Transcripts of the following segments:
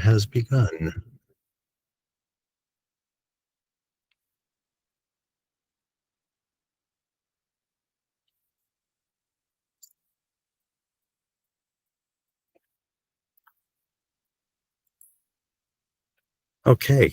has begun. Okay,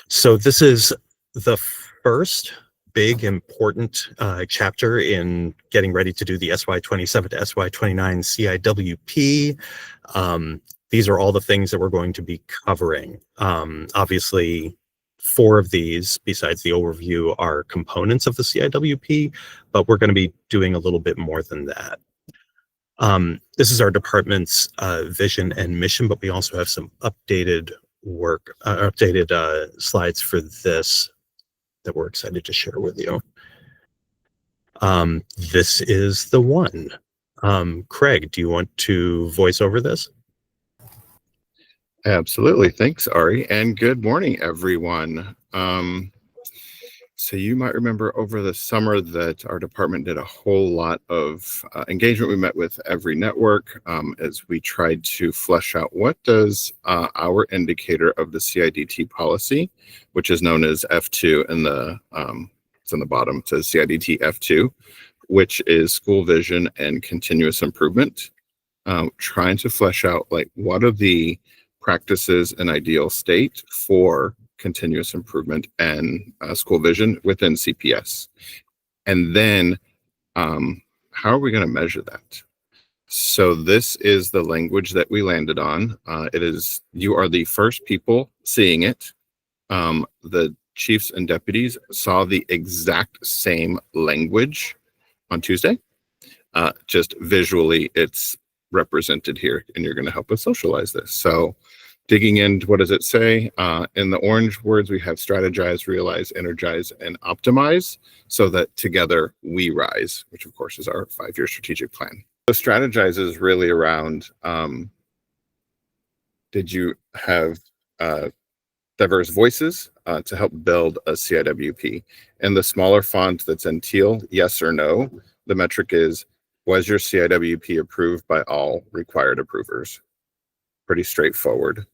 so this is the first big important chapter in getting ready to do the SY27 to SY29 CIWP. These are all the things that we're going to be covering. Obviously, 4 of these, besides the overview, are components of the CIWP, but we're going to be doing a little bit more than that. This is our department's vision and mission, but we also have some updated slides for this that we're excited to share with you. This is the one. Craig, do you want to voice over this? Absolutely. Thanks, Ari, and good morning, everyone. So you might remember over the summer that our department did a whole lot of engagement. We met with every network as we tried to flesh out what does our indicator of the CIDT policy, which is known as F2 in the it's on the bottom, it says CIDT F2, which is school vision and continuous improvement. Trying to flesh out like what are the practices and ideal state for continuous improvement and school vision within CPS. And then how are we going to measure that? So this is the language that we landed on. It is, you are the first people seeing it. The chiefs and deputies saw the exact same language on Tuesday. Just visually, it's represented here, and you're going to help us socialize this. So digging into what does it say? In the orange words, we have strategize, realize, energize, and optimize so that together we rise, which of course is our 5-year strategic plan. So strategize is really around, did you have diverse voices to help build a CIWP? And the smaller font that's in teal, yes or no, the metric is, was your CIWP approved by all required approvers? Pretty straightforward.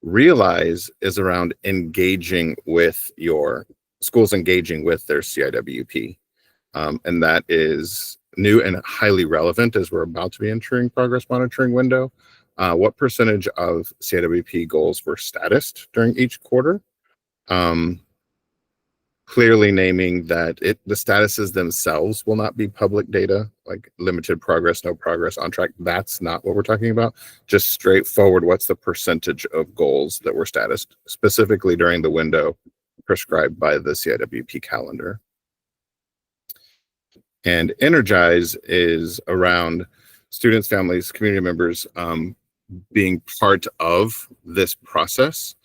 Realize is around engaging with your schools, engaging with their CIWP. And that is new and highly relevant as we're about to be entering progress monitoring window. What percentage of CIWP goals were statused during each quarter? Clearly naming that the statuses themselves will not be public data, like limited progress, no progress, on track. That's not what we're talking about. Just straightforward, what's the percentage of goals that were statused, specifically during the window prescribed by the CIWP calendar. And energize is around students, families, community members being part of this process.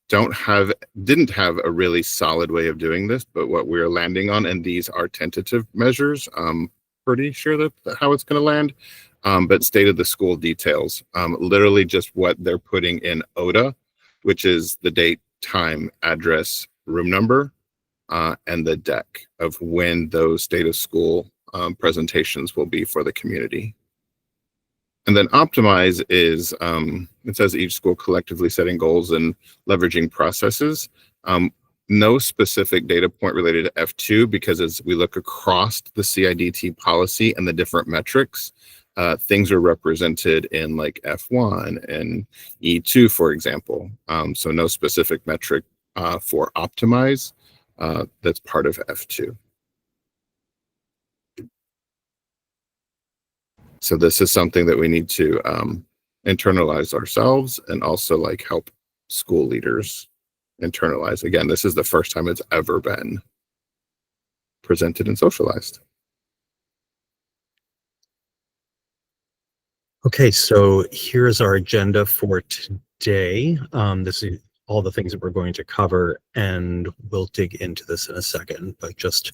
Didn't have a really solid way of doing this, but what we're landing on, and these are tentative measures, pretty sure that how it's going to land, but stated the school details, literally just what they're putting in ODA, which is the date, time, address, room number, and the deck of when those state of school presentations will be for the community. And then optimize is, it says each school collectively setting goals and leveraging processes. No specific data point related to F2, because as we look across the CIDT policy and the different metrics, things are represented in like F1 and E2, for example. So no specific metric for optimize that's part of F2. So this is something that we need to internalize ourselves and also like help school leaders internalize. Again, this is the first time it's ever been presented and socialized. Okay, so here's our agenda for today. This is all the things that we're going to cover, and we'll dig into this in a second, but just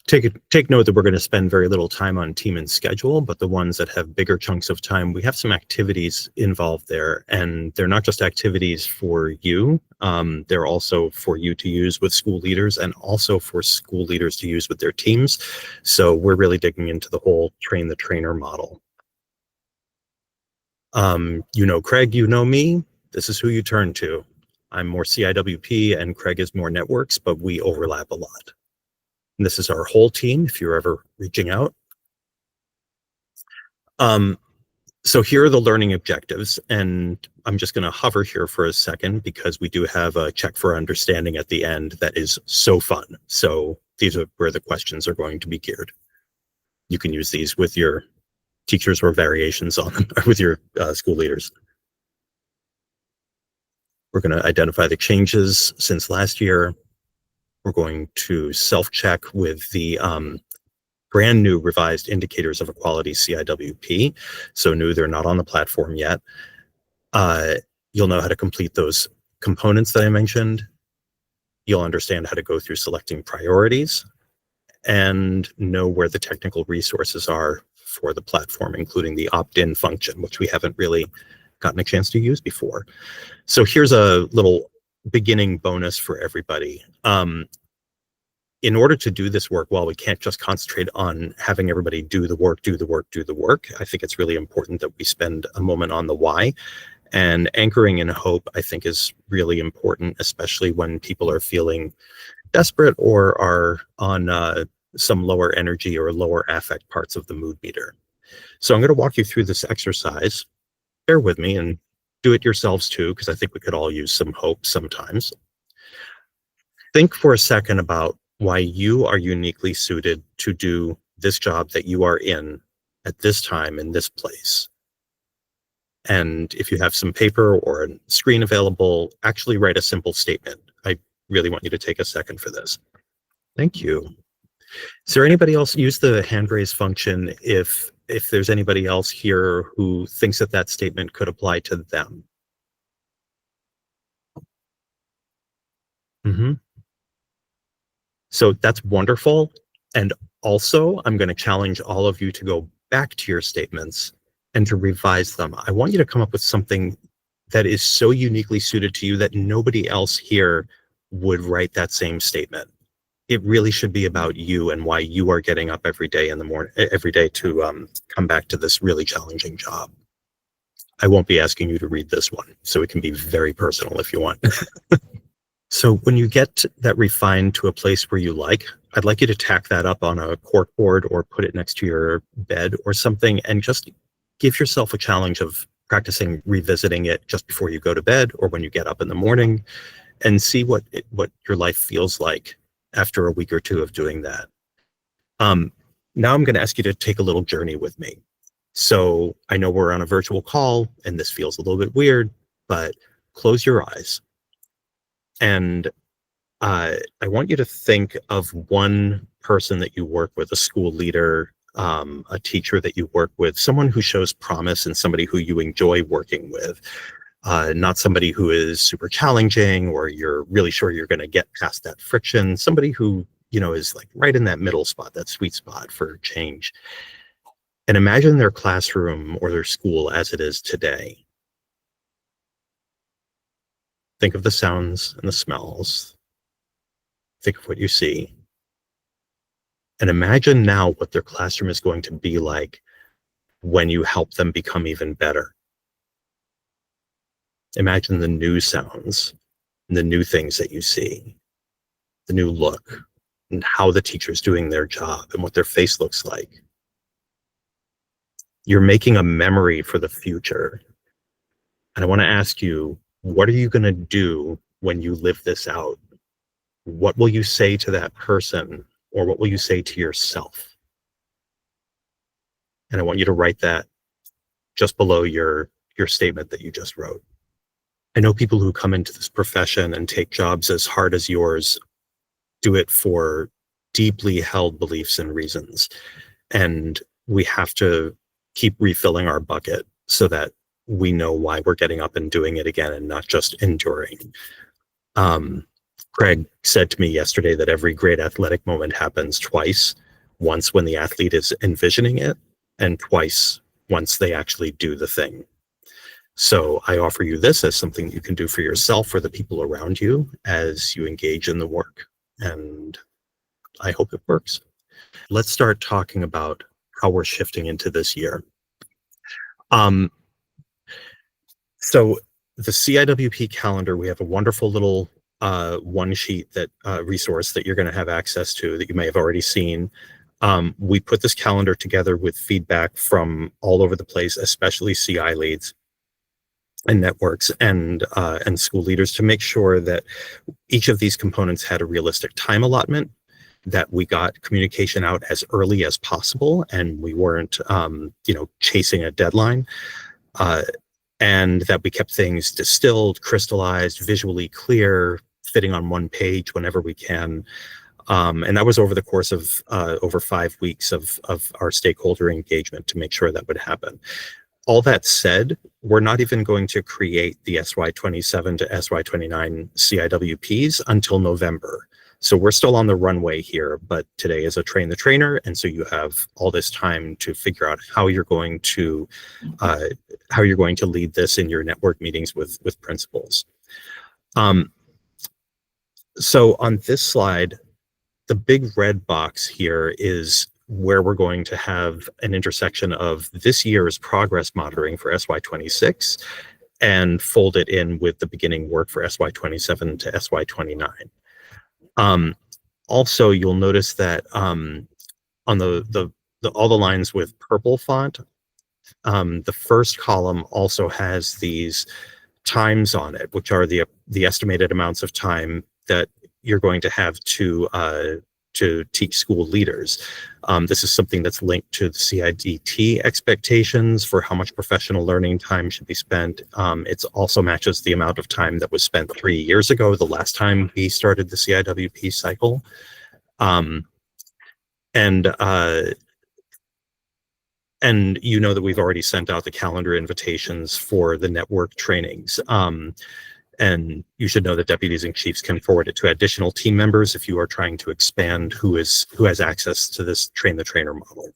take note that we're going to spend very little time on team and schedule, but the ones that have bigger chunks of time, we have some activities involved there, and they're not just activities for you, they're also for you to use with school leaders and also for school leaders to use with their teams. So we're really digging into the whole train the trainer model. You know Craig, you know me. this is who you turn to. I'm more CIWP and Craig is more networks, but we overlap a lot. And this is our whole team, if you're ever reaching out. So here are the learning objectives, and I'm just going to hover here for a second because we do have a check for understanding at the end that is so fun. So these are where the questions are going to be geared. You can use these with your teachers or variations on them, or with your school leaders. We're going to identify the changes since last year. We're going to self-check with the brand new revised indicators of equality CIWP. So new, they're not on the platform yet. You'll know how to complete those components that I mentioned. You'll understand how to go through selecting priorities and know where the technical resources are for the platform, including the opt-in function, which we haven't really gotten a chance to use before. So here's a little beginning bonus for everybody. In order to do this work, while we can't just concentrate on having everybody do the work, I think it's really important that we spend a moment on the why. And anchoring in hope, I think, is really important, especially when people are feeling desperate or are on some lower energy or lower affect parts of the mood meter. So I'm going to walk you through this exercise. Bear with me and do it yourselves too, because I think we could all use some hope sometimes. Think for a second about why you are uniquely suited to do this job that you are in at this time in this place. And if you have some paper or a screen available, actually write a simple statement. I really want you to take a second for this. Thank you. Is there anybody else? Use the hand raise function if there's anybody else here who thinks that that statement could apply to them. So that's wonderful. And also, I'm going to challenge all of you to go back to your statements and to revise them. I want you to come up with something that is so uniquely suited to you that nobody else here would write that same statement. It really should be about you and why you are getting up every day in the morning, every day to come back to this really challenging job. I won't be asking you to read this one, so it can be very personal if you want. So when you get that refined to a place where you like, I'd like you to tack that up on a cork board or put it next to your bed or something, and just give yourself a challenge of practicing revisiting it just before you go to bed or when you get up in the morning, and see what your life feels like after a week or two of doing that. Now I'm going to ask you to take a little journey with me. So I know we're on a virtual call and this feels a little bit weird, but close your eyes. And I want you to think of one person that you work with, a school leader, a teacher that you work with, someone who shows promise and somebody who you enjoy working with, not somebody who is super challenging or you're really sure you're going to get past that friction, somebody who, is like right in that middle spot, that sweet spot for change. And imagine their classroom or their school as it is today. Think of the sounds and the smells. Think of what you see. And imagine now what their classroom is going to be like when you help them become even better. Imagine the new sounds and the new things that you see, the new look, and how the teacher's doing their job and what their face looks like. You're making a memory for the future. And I want to ask you, what are you going to do when you live this out? What will you say to that person, or what will you say to yourself? And I want you to write that just below your statement that you just wrote. I know people who come into this profession and take jobs as hard as yours do it for deeply held beliefs and reasons. And we have to keep refilling our bucket so that we know why we're getting up and doing it again and not just enduring. Craig said to me yesterday that every great athletic moment happens twice, once when the athlete is envisioning it, and twice once they actually do the thing. So I offer you this as something you can do for yourself or the people around you as you engage in the work. And I hope it works. Let's start talking about how we're shifting into this year. So the CIWP calendar, we have a wonderful little one sheet that resource that you're going to have access to that you may have already seen. We put this calendar together with feedback from all over the place, especially CI leads and networks and school leaders, to make sure that each of these components had a realistic time allotment, that we got communication out as early as possible, and we weren't chasing a deadline, and that we kept things distilled, crystallized, visually clear, fitting on one page whenever we can. And that was over the course of over 5 weeks of our stakeholder engagement to make sure that would happen. All that said, we're not even going to create the SY27 to SY29 CIWPs until November. So we're still on the runway here, but today is a train the trainer, and so you have all this time to figure out how you're going to lead this in your network meetings with principals. So on this slide, the big red box here is where we're going to have an intersection of this year's progress monitoring for SY26 and fold it in with the beginning work for SY27 to SY29. Also, you'll notice that on all the lines with purple font, the first column also has these times on it, which are the estimated amounts of time that you're going to have to teach school leaders. This is something that's linked to the CIDT expectations for how much professional learning time should be spent. It also matches the amount of time that was spent 3 years ago, the last time we started the CIWP cycle. And you know that we've already sent out the calendar invitations for the network trainings. And you should know that deputies and chiefs can forward it to additional team members if you are trying to expand who has access to this train the trainer model.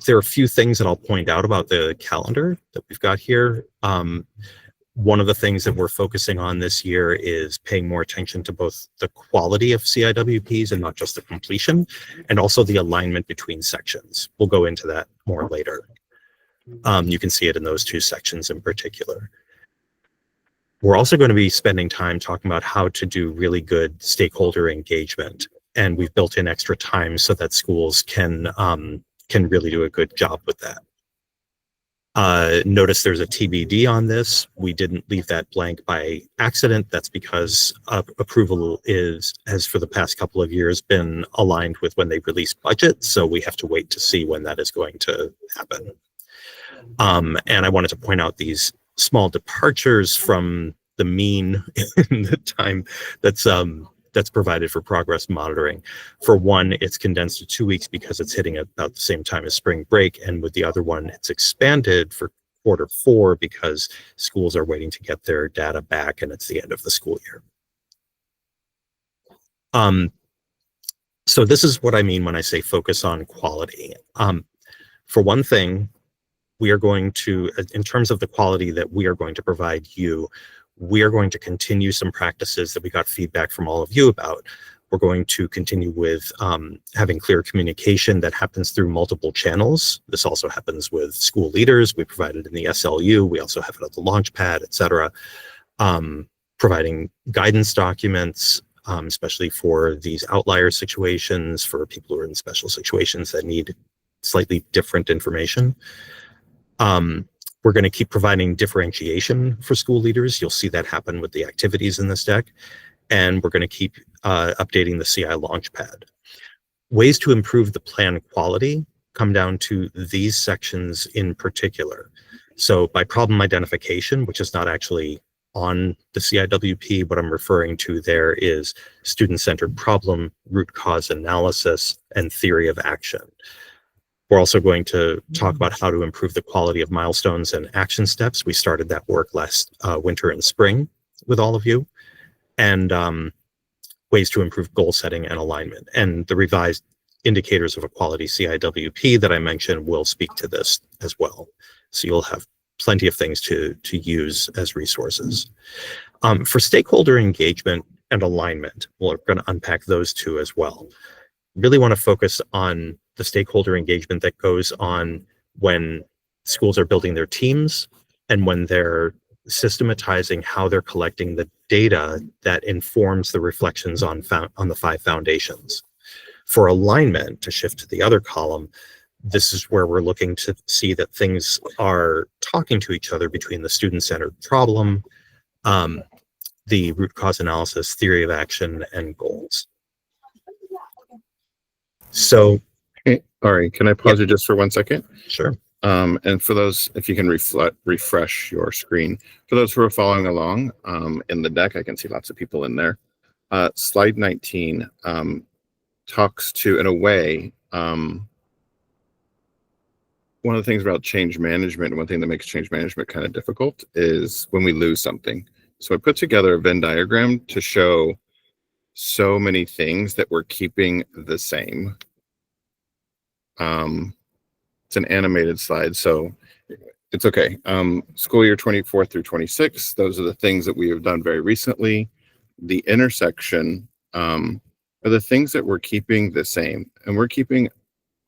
There are a few things that I'll point out about the calendar that we've got here. One of the things that we're focusing on this year is paying more attention to both the quality of CIWPs and not just the completion, and also the alignment between sections. We'll go into that more later. You can see it in those two sections in particular. We're also going to be spending time talking about how to do really good stakeholder engagement, and we've built in extra time so that schools can really do a good job with that. Notice there's a TBD on this. We didn't leave that blank by accident. That's because approval has for the past couple of years been aligned with when they release budget, so we have to wait to see when that is going to happen. And I wanted to point out these small departures from the mean in the time that's provided for progress monitoring. For one, it's condensed to 2 weeks because it's hitting at about the same time as spring break, and with the other one, it's expanded for Q4 because schools are waiting to get their data back, and it's the end of the school year. So this is what I mean when I say focus on quality. For one thing, we are going to, in terms of the quality that we are going to provide you, we are going to continue some practices that we got feedback from all of you about. We're going to continue with having clear communication that happens through multiple channels. This also happens with school leaders. We provide it in the SLU. We also have it at the Launchpad, et cetera. Providing guidance documents, especially for these outlier situations, for people who are in special situations that need slightly different information. We're going to keep providing differentiation for school leaders. You'll see that happen with the activities in this deck. And we're going to keep updating the CI Launchpad. Ways to improve the plan quality come down to these sections in particular. So by problem identification, which is not actually on the CIWP, what I'm referring to there is student-centered problem, root cause analysis, and theory of action. We're also going to talk about how to improve the quality of milestones and action steps. We started that work last winter and spring with all of you. And ways to improve goal setting and alignment. And the revised indicators of a quality CIWP that I mentioned will speak to this as well. So you'll have plenty of things to use as resources. For stakeholder engagement and alignment, we're going to unpack those two as well. Really want to focus on the stakeholder engagement that goes on when schools are building their teams and when they're systematizing how they're collecting the data that informs the reflections on the 5 foundations. For alignment, to shift to the other column, this is where we're looking to see that things are talking to each other between the student-centered problem, the root cause analysis, theory of action, and goals. So, hey, Ari, can I pause you just for 1 second? Sure. And for those, if you can refresh your screen, for those who are following along in the deck, I can see lots of people in there. Slide 19 talks to, in a way, one of the things about change management, and one thing that makes change management kind of difficult is when we lose something. So I put together a Venn diagram to show so many things that we're keeping the same. It's an animated slide, so it's okay. School year 24 through 26, those are the things that we have done very recently. The intersection are the things that we're keeping the same, and we're keeping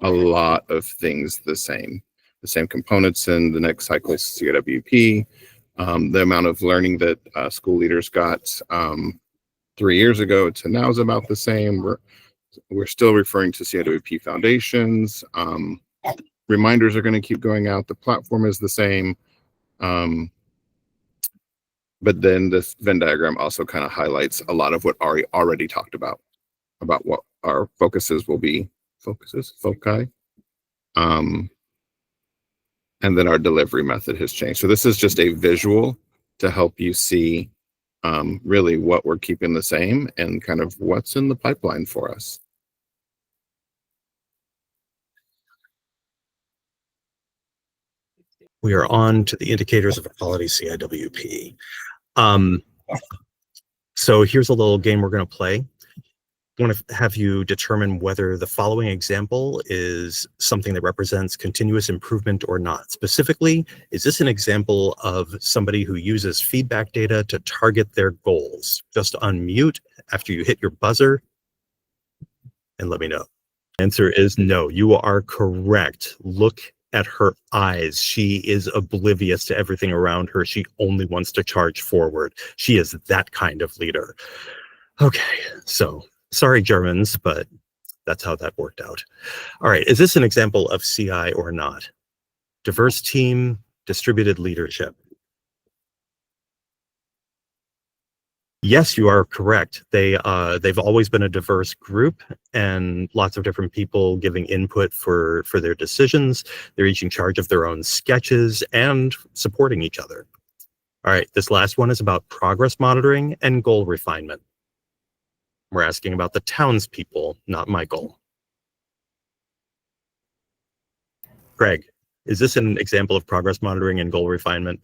a lot of things the same components in the next cycle CIWP, the amount of learning that school leaders got 3 years ago to now is about the same. We're still referring to CIWP foundations. Reminders are going to keep going out. The platform is the same. But then this Venn diagram also kind of highlights a lot of what Ari already talked about what our focuses will be. Foci. And then our delivery method has changed. So this is just a visual to help you see really what we're keeping the same and kind of what's in the pipeline for us. We are on to the indicators of equality CIWP. So here's a little game we're going to play. I want to have you determine whether the following example is something that represents continuous improvement or not. Specifically, is this an example of somebody who uses feedback data to target their goals? Just unmute after you hit your buzzer and let me know. Answer is no. You are correct. Look at her eyes. She is oblivious to everything around her. She only wants to charge forward. She is that kind of leader. Okay, so sorry, Germans, but that's how that worked out. All right, is this an example of CI or not? Diverse team, distributed leadership. Yes, you are correct. They've always been a diverse group and lots of different people giving input for their decisions. They're each in charge of their own sketches and supporting each other. All right, this last one is about progress monitoring and goal refinement. We're asking about the townspeople, not Michael. Greg, is this an example of progress monitoring and goal refinement?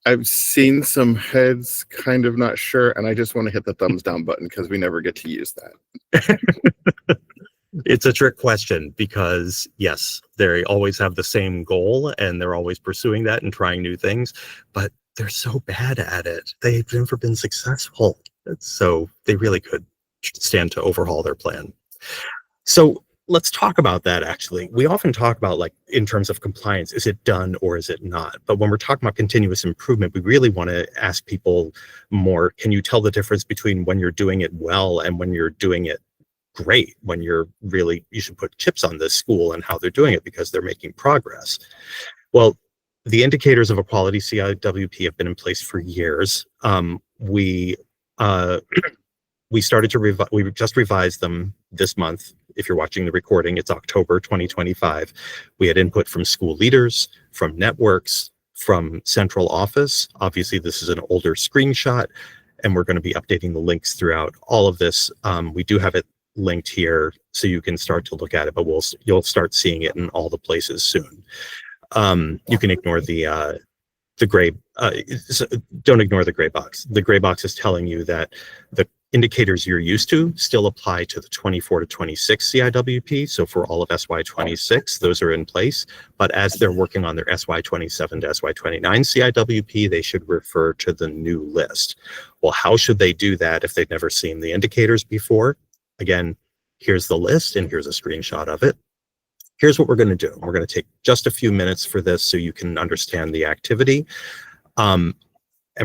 I've seen some heads kind of not sure, and I just want to hit the thumbs down button because we never get to use that. It's a trick question because, yes, they always have the same goal and they're always pursuing that and trying new things, but they're so bad at it. They've never been successful. So they really could stand to overhaul their plan. So let's talk about that, actually. We often talk about, like, in terms of compliance, is it done or is it not? But when we're talking about continuous improvement, we really want to ask people more, can you tell the difference between when you're doing it well and when you're doing it great, when you're really, you should put chips on this school and how they're doing it because they're making progress? Well, the indicators of equality CIWP have been in place for years. We started to we just revised them this month. If you're watching the recording, it's October 2025. We had input from school leaders, from networks, from central office. Obviously, this is an older screenshot, and we're going to be updating the links throughout all of this. We do have it linked here, so you can start to look at it, but you'll start seeing it in all the places soon. You can ignore the gray. Don't ignore the gray box. The gray box is telling you that the indicators you're used to still apply to the 24 to 26 CIWP. So for all of SY26, those are in place. But as they're working on their SY27 to SY29 CIWP, they should refer to the new list. Well, how should they do that if they've never seen the indicators before? Again, here's the list and here's a screenshot of it. here's what we're going to do. We're going to take just a few minutes for this so you can understand the activity. And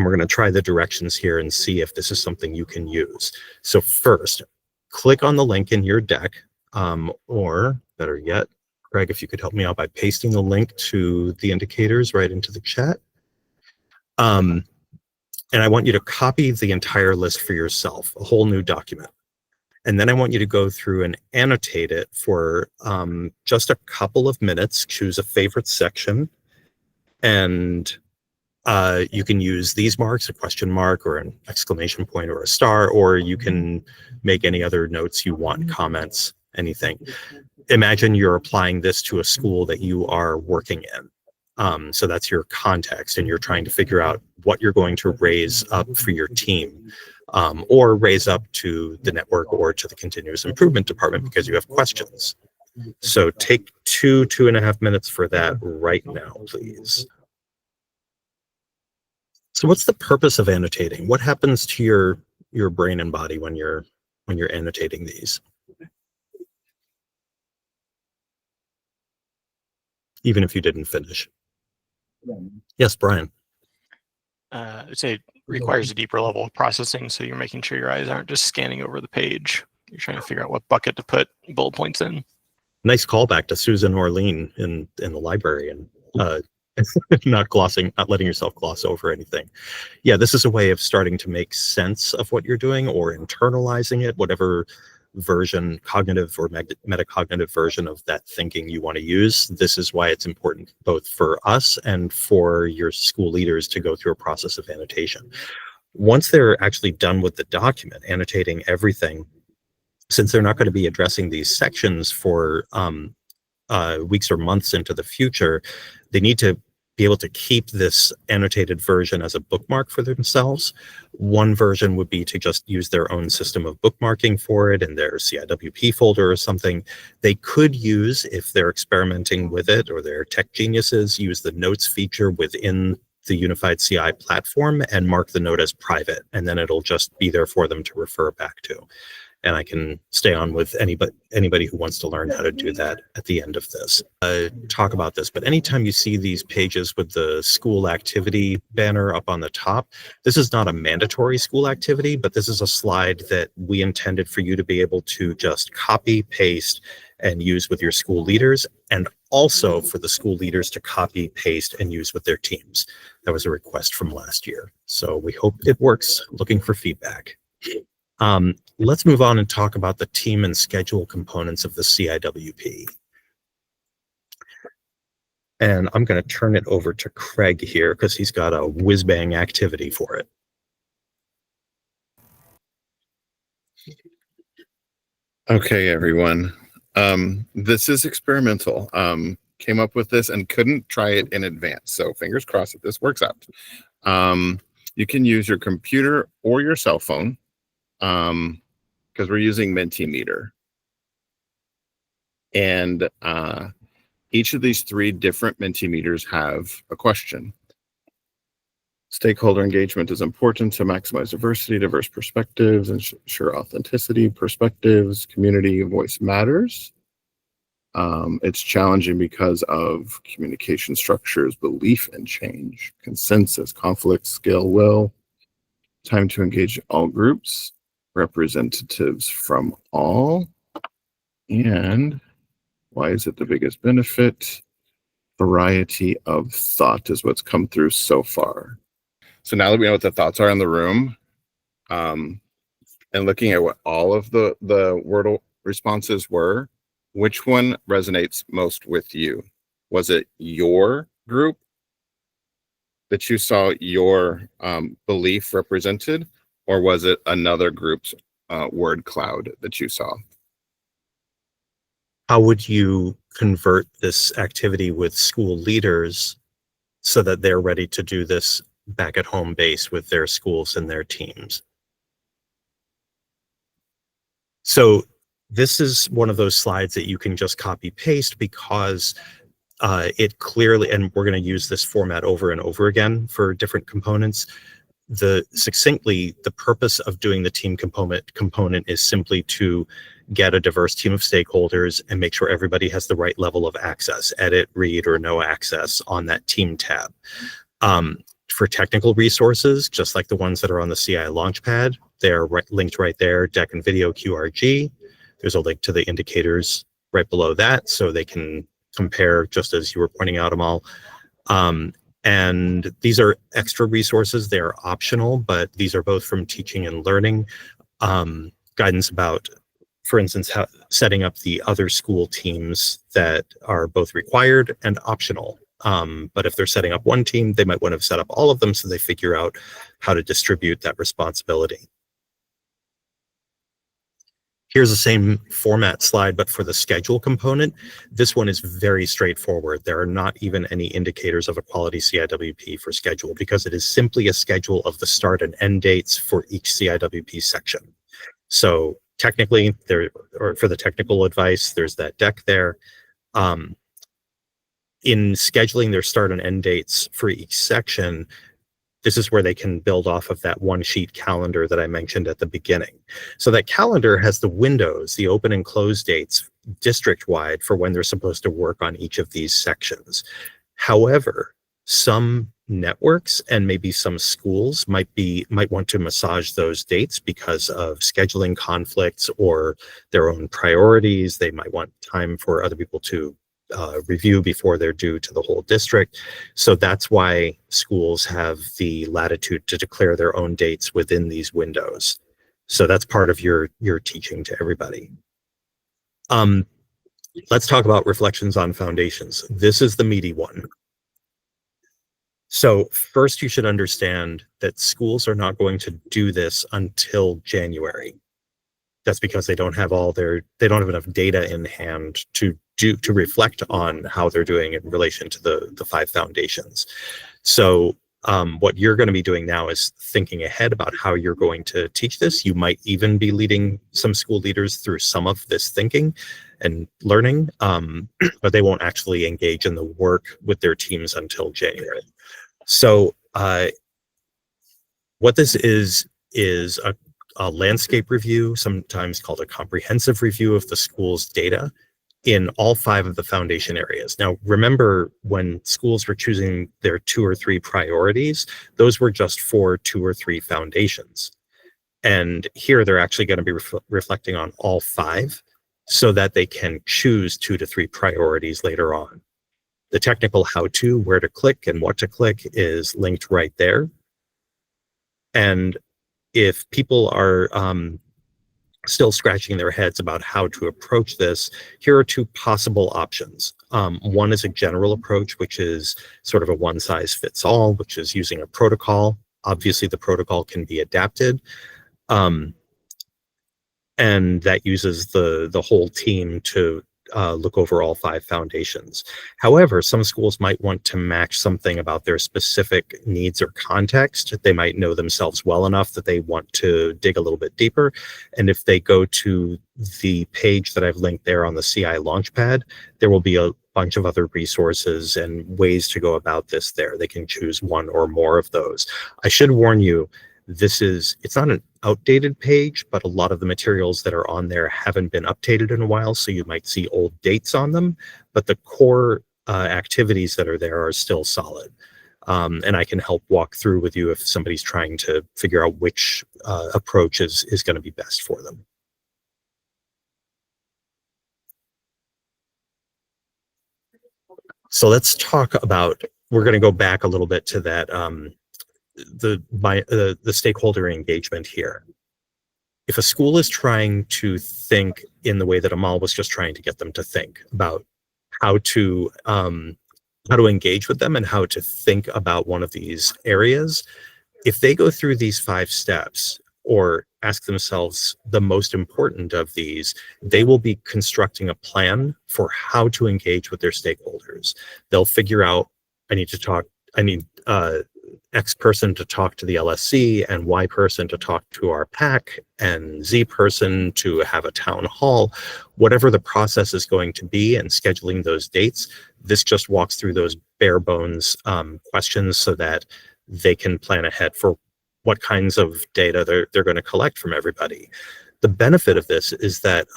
we're going to try the directions here and see if this is something you can use. So first, click on the link in your deck, or better yet, Greg, if you could help me out by pasting the link to the indicators right into the chat. And I want you to copy the entire list for yourself, a whole new document. And then I want you to go through and annotate it for just a couple of minutes, choose a favorite section, and you can use these marks, a question mark or an exclamation point or a star, or you can make any other notes you want, comments, anything. Imagine you're applying this to a school that you are working in. So that's your context, and you're trying to figure out what you're going to raise up for your team, or raise up to the network or to the continuous improvement department because you have questions. So take 2.5 minutes for that right now, please. So what's the purpose of annotating? What happens to your brain and body when you're annotating these? Even if you didn't finish. Yes, Brian. I'd say it requires a deeper level of processing, so you're making sure your eyes aren't just scanning over the page. You're trying to figure out what bucket to put bullet points in. Nice callback to Susan Orlean in the library, and not letting yourself gloss over anything. Yeah, this is a way of starting to make sense of what you're doing or internalizing it, whatever version, cognitive or metacognitive version of that thinking you want to use. This is why it's important both for us and for your school leaders to go through a process of annotation. Once they're actually done with the document, annotating everything, since they're not going to be addressing these sections for weeks or months into the future, they need to be able to keep this annotated version as a bookmark for themselves. One version would be to just use their own system of bookmarking for it in their CIWP folder or something. They could use, if they're experimenting with it or they're tech geniuses, use the notes feature within the unified CI platform and mark the note as private, and then it'll just be there for them to refer back to. And I can stay on with anybody who wants to learn how to do that at the end of this. Talk about this, but anytime you see these pages with the school activity banner up on the top, this is not a mandatory school activity, but this is a slide that we intended for you to be able to just copy, paste, and use with your school leaders, and also for the school leaders to copy, paste, and use with their teams. That was a request from last year. So we hope it works. Looking for feedback. Let's move on and talk about the team and schedule components of the CIWP. And I'm going to turn it over to Craig here because he's got a whiz-bang activity for it. Okay, everyone. This is experimental. Came up with this and couldn't try it in advance. So fingers crossed that this works out. You can use your computer or your cell phone, because we're using Mentimeter. And each of these 3 different Mentimeters have a question. Stakeholder engagement is important to maximize diversity, diverse perspectives, ensure authenticity, perspectives, community voice matters. It's challenging because of communication structures, belief and change, consensus, conflict, skill, will, time to engage all groups, representatives from all, and why is it the biggest benefit? Variety of thought is what's come through so far. So now that we know what the thoughts are in the room, and looking at what all of the Wordle responses were, which one resonates most with you? Was it your group that you saw your belief represented, or was it another group's word cloud that you saw? How would you convert this activity with school leaders so that they're ready to do this back at home base with their schools and their teams? So this is one of those slides that you can just copy paste because it clearly, and we're going to use this format over and over again for different components. Succinctly, the purpose of doing the team component is simply to get a diverse team of stakeholders, and make sure everybody has the right level of access, edit, read, or no access on that team tab. For technical resources, just like the ones that are on the CI Launchpad, they're linked right there, deck and video QRG. There's a link to the indicators right below that, so they can compare, just as you were pointing out, Amal. And these are extra resources. They are optional, but these are both from teaching and learning. Guidance about, for instance, how setting up the other school teams that are both required and optional. But if they're setting up one team, they might want to set up all of them so they figure out how to distribute that responsibility. Here's the same format slide, but for the schedule component. This one is very straightforward. There are not even any indicators of a quality CIWP for schedule, because it is simply a schedule of the start and end dates for each CIWP section. So technically, or for the technical advice, there's that deck there. In scheduling their start and end dates for each section, this is where they can build off of that one sheet calendar that I mentioned at the beginning. So that calendar has the windows, the open and close dates district-wide for when they're supposed to work on each of these sections. However, some networks and maybe some schools might want to massage those dates because of scheduling conflicts or their own priorities. They might want time for other people to review before they're due to the whole district. So that's why schools have the latitude to declare their own dates within these windows. So that's part of your teaching to everybody. Let's talk about reflections on foundations. This is the meaty one. So first, you should understand that schools are not going to do this until January. That's because they don't have enough data in hand to reflect on how they're doing in relation to the 5 foundations. So what you're going to be doing now is thinking ahead about how you're going to teach this. You might even be leading some school leaders through some of this thinking and learning, but they won't actually engage in the work with their teams until January. So what this is a landscape review, sometimes called a comprehensive review of the school's data in all 5 of the foundation areas. Now, remember, when schools were choosing their 2 or 3 priorities, those were just for 2 or 3 foundations. And here they're actually going to be reflecting on all 5 so that they can choose 2 to 3 priorities later on. The technical how-to, where to click and what to click, is linked right there. And if people are still scratching their heads about how to approach this, here are 2 possible options. One is a general approach, which is sort of a one-size-fits-all, which is using a protocol. Obviously, the protocol can be adapted, and that uses the whole team to look over all 5 foundations. However, some schools might want to match something about their specific needs or context. They might know themselves well enough that they want to dig a little bit deeper. And if they go to the page that I've linked there on the CI Launchpad, there will be a bunch of other resources and ways to go about this there. They can choose one or more of those. I should warn you, it's not an outdated page, but a lot of the materials that are on there haven't been updated in a while, so you might see old dates on them, but the core activities that are there are still solid. And I can help walk through with you if somebody's trying to figure out which approach is going to be best for them. So let's talk about, we're going to go back a little bit to that the stakeholder engagement here. If a school is trying to think in the way that Amal was just trying to get them to think about how to engage with them and how to think about one of these areas, if they go through these 5 steps or ask themselves the most important of these, they will be constructing a plan for how to engage with their stakeholders. They'll figure out, I need X person to talk to the LSC, and Y person to talk to our PAC, and Z person to have a town hall. Whatever the process is going to be and scheduling those dates, this just walks through those bare bones questions so that they can plan ahead for what kinds of data they're going to collect from everybody. The benefit of this is that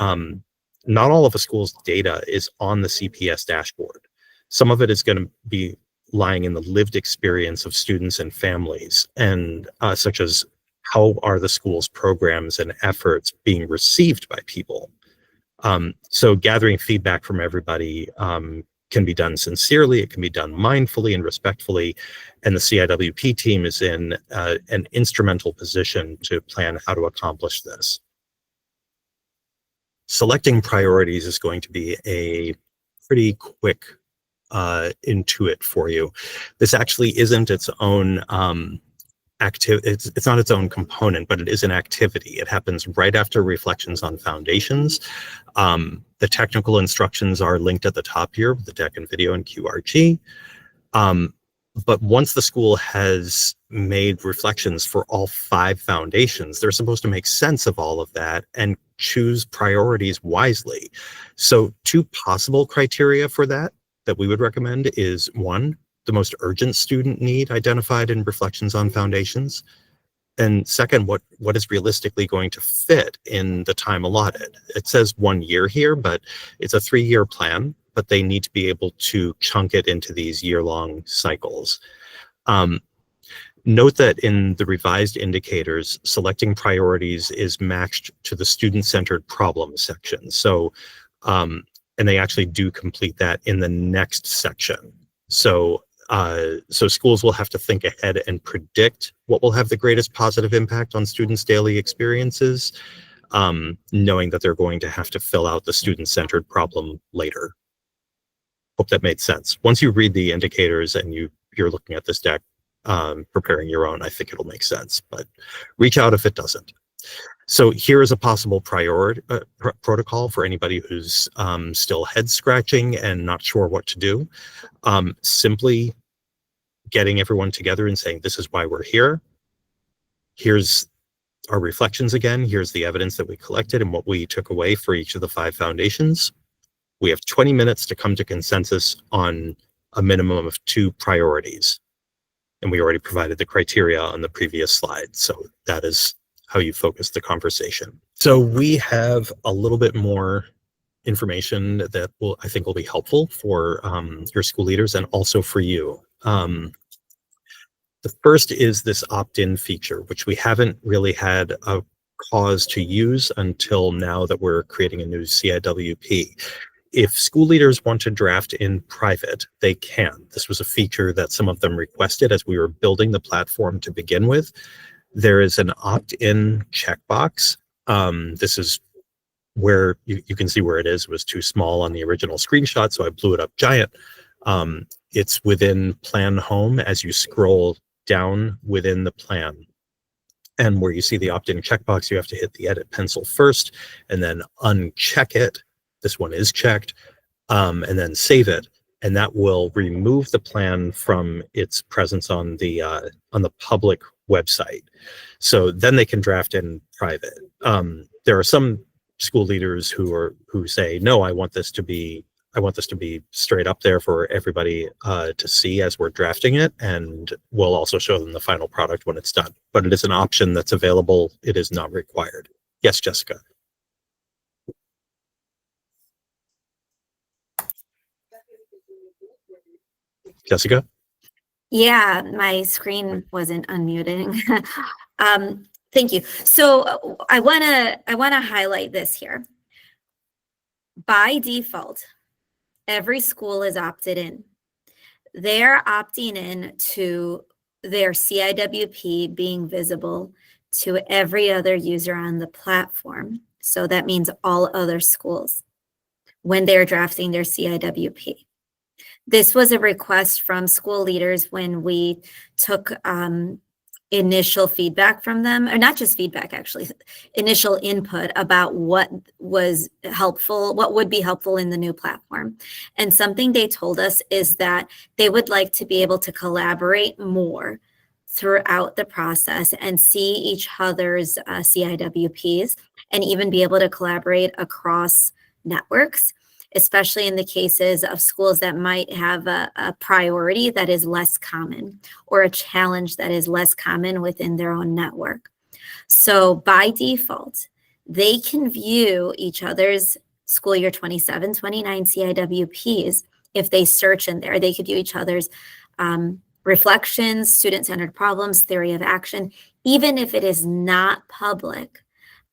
not all of a school's data is on the CPS dashboard. Some of it is going to be lying in the lived experience of students and families, and such as how are the school's programs and efforts being received by people. So gathering feedback from everybody can be done sincerely, it can be done mindfully and respectfully, and the CIWP team is in an instrumental position to plan how to accomplish this. Selecting priorities is going to be a pretty quick intuit for you. This actually isn't its own it's not its own component, but it is an activity. It happens right after reflections on foundations. The technical instructions are linked at the top here with the deck and video and QRG. But once the school has made reflections for all 5 foundations, they're supposed to make sense of all of that and choose priorities wisely. So 2 possible criteria for that we would recommend is 1, the most urgent student need identified in reflections on foundations, and 2nd, what is realistically going to fit in the time allotted. It says 1 year here, but it's a 3-year plan, but they need to be able to chunk it into these year-long cycles. Note that in the revised indicators, selecting priorities is matched to the student-centered problem section. So, and they actually do complete that in the next section. So schools will have to think ahead and predict what will have the greatest positive impact on students' daily experiences, knowing that they're going to have to fill out the student-centered problem later. Hope that made sense. Once you read the indicators and you're looking at this deck, preparing your own, I think it'll make sense, but reach out if it doesn't. So here is a possible protocol for anybody who's still head scratching and not sure what to do. Simply getting everyone together and saying, this is why we're here. Here's our reflections again. Here's the evidence that we collected and what we took away for each of the 5 foundations. We have 20 minutes to come to consensus on a minimum of 2 priorities. And we already provided the criteria on the previous slide. So that is how you focus the conversation. So we have a little bit more information that I think will be helpful for your school leaders and also for you. The first is this opt-in feature, which we haven't really had a cause to use until now that we're creating a new CIWP. If school leaders want to draft in private, they can. This was a feature that some of them requested as we were building the platform to begin with. There is an opt-in checkbox. This is where you can see where it is. It was too small on the original screenshot, so I blew it up giant. It's within Plan Home as you scroll down within the plan. And where you see the opt-in checkbox, you have to hit the edit pencil first and then uncheck it. This one is checked, and then save it. And that will remove the plan from its presence on the public website. So then they can draft in private. There are some school leaders who say, no, I want this to be straight up there for everybody to see as we're drafting it, and we'll also show them the final product when it's done. But it is an option that's available. It is not required. Yes, Jessica. Jessica? Yeah, my screen wasn't unmuting. Thank you. So I wanna highlight this here. By default, every school is opted in. They're opting in to their CIWP being visible to every other user on the platform. So that means all other schools when they're drafting their CIWP. This was a request from school leaders when we took initial feedback from them, or not just feedback, actually, initial input about what was helpful, what would be helpful in the new platform. And something they told us is that they would like to be able to collaborate more throughout the process and see each other's CIWPs and even be able to collaborate across networks, especially in the cases of schools that might have a priority that is less common or a challenge that is less common within their own network. So by default, they can view each other's school year 27-29 CIWPs. If they search in there, they could view each other's reflections, student-centered problems, theory of action, even if it is not public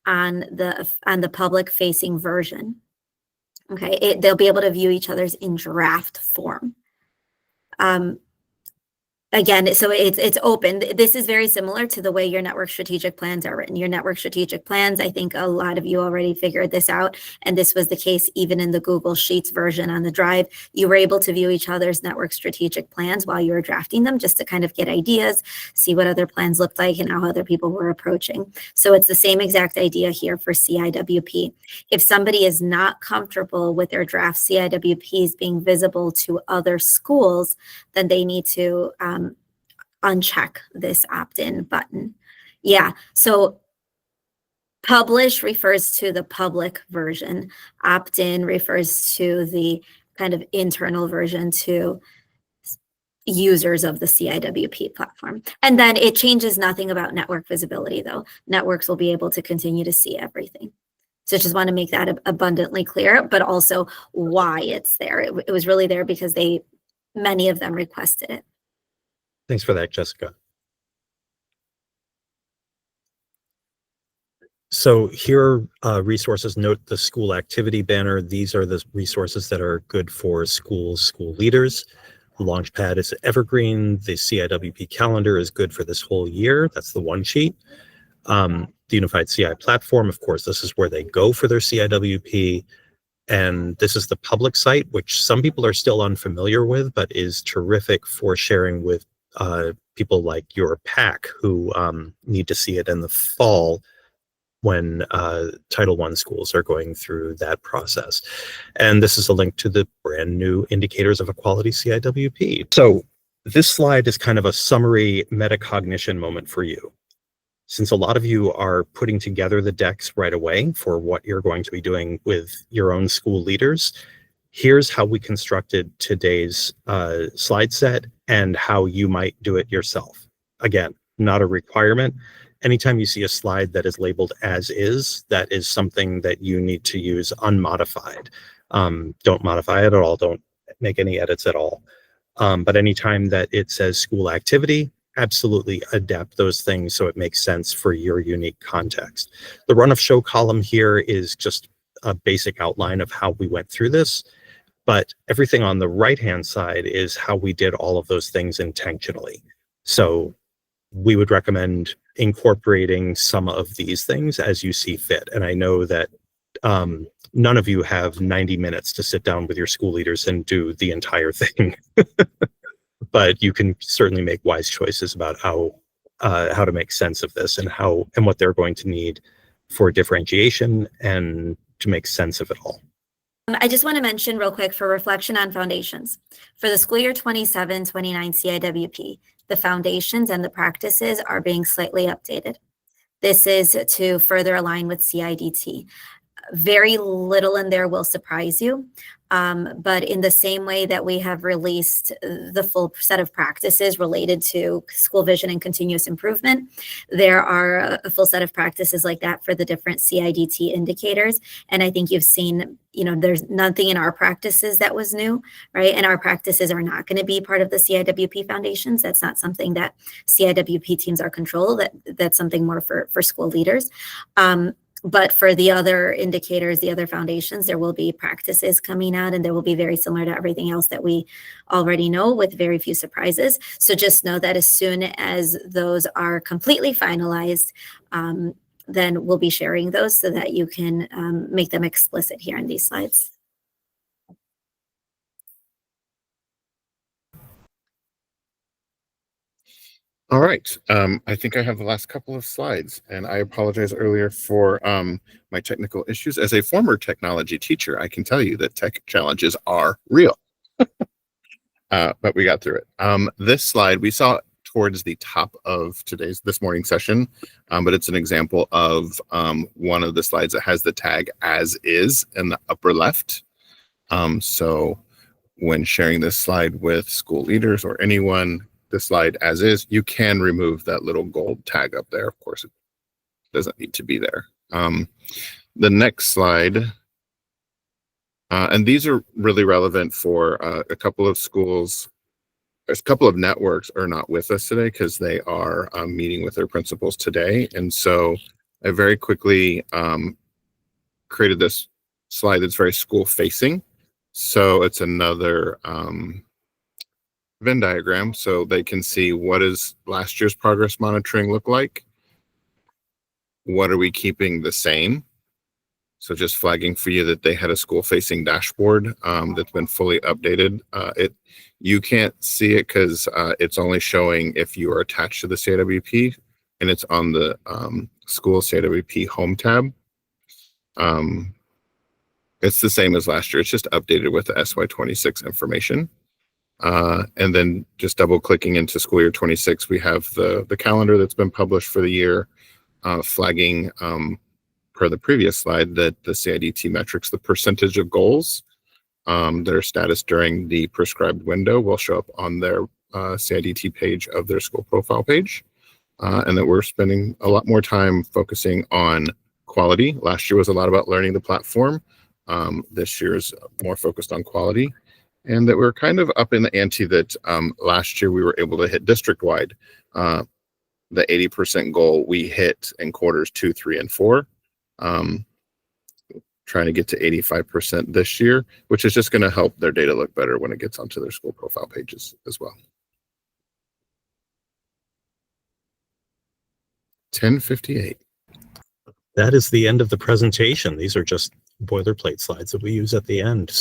on the public-facing version. Okay, they'll be able to view each other's in draft form. Again, so it's open. This is very similar to the way your network strategic plans are written. Your network strategic plans, I think a lot of you already figured this out, and this was the case even in the Google Sheets version on the drive. You were able to view each other's network strategic plans while you were drafting them, just to kind of get ideas, see what other plans looked like and how other people were approaching. So it's the same exact idea here for CIWP. If somebody is not comfortable with their draft CIWPs being visible to other schools, then they need to uncheck this opt-in button. Yeah, so publish refers to the public version. Opt-in refers to the kind of internal version to users of the CIWP platform. And then it changes nothing about network visibility, though. Networks will be able to continue to see everything. So just want to make that abundantly clear, but also why it's there. It was really there because many of them requested it. Thanks for that, Jessica. So here are resources. Note the school activity banner. These are the resources that are good for school leaders. The Launchpad is evergreen. The CIWP calendar is good for this whole year. That's the one sheet. The Unified CI platform, of course, this is where they go for their CIWP. And this is the public site, which some people are still unfamiliar with, but is terrific for sharing with people like your PAC who need to see it in the fall when Title I schools are going through that process. And this is a link to the brand new Indicators of Equality CIWP. So this slide is kind of a summary metacognition moment for you. Since a lot of you are putting together the decks right away for what you're going to be doing with your own school leaders, here's how we constructed today's slide set and how you might do it yourself. Again, not a requirement. Anytime you see a slide that is labeled as is, that is something that you need to use unmodified. Don't modify it at all. Don't make any edits at all. But anytime that it says school activity, absolutely adapt those things so it makes sense for your unique context. The run of show column here is just a basic outline of how we went through this. But everything on the right-hand side is how we did all of those things intentionally. So we would recommend incorporating some of these things as you see fit. And I know that none of you have 90 minutes to sit down with your school leaders and do the entire thing. But you can certainly make wise choices about how to make sense of this and what they're going to need for differentiation and to make sense of it all. I just want to mention real quick for reflection on foundations. For the school year 27-29 CIWP, the foundations and the practices are being slightly updated. This is to further align with CIDT. Very little in there will surprise you, but in the same way that we have released the full set of practices related to school vision and continuous improvement, there are a full set of practices like that for the different CIDT indicators. And I think you've seen, there's nothing in our practices that was new, right? And our practices are not going to be part of the CIWP foundations. That's not something that CIWP teams are control. That's something more for school leaders. But for the other indicators, the other foundations, there will be practices coming out, and there will be very similar to everything else that we already know with very few surprises. So just know that as soon as those are completely finalized, then we'll be sharing those so that you can make them explicit here in these slides. All right. I think I have the last couple of slides, and I apologize earlier for my technical issues. As a former technology teacher, I can tell you that tech challenges are real, but we got through it. This slide we saw towards the top of this morning session, but it's an example of one of the slides that has the tag as is in the upper left. So when sharing this slide with school leaders or anyone, the slide as is, you can remove that little gold tag up there. Of course, it doesn't need to be there. The next slide, and these are really relevant for a couple of schools. A couple of networks are not with us today because they are meeting with their principals today. And so I very quickly created this slide that's very school facing. So it's another Venn diagram, so they can see what does last year's progress monitoring look like. What are we keeping the same? So just flagging for you that they had a school-facing dashboard that's been fully updated. You can't see it because it's only showing if you are attached to the CIWP, and it's on the school CIWP home tab. It's the same as last year. It's just updated with the SY26 information. And then just double-clicking into school year 26, we have the calendar that's been published for the year, flagging per the previous slide that the CIDT metrics, the percentage of goals that are status during the prescribed window will show up on their CIDT page of their school profile page. And that we're spending a lot more time focusing on quality. Last year was a lot about learning the platform. This year is more focused on quality. And that we're kind of up in the ante that last year we were able to hit district-wide. The 80% goal we hit in quarters 2, 3, and 4. Trying to get to 85% this year, which is just going to help their data look better when it gets onto their school profile pages as well. 10:58. That is the end of the presentation. These are just boilerplate slides that we use at the end.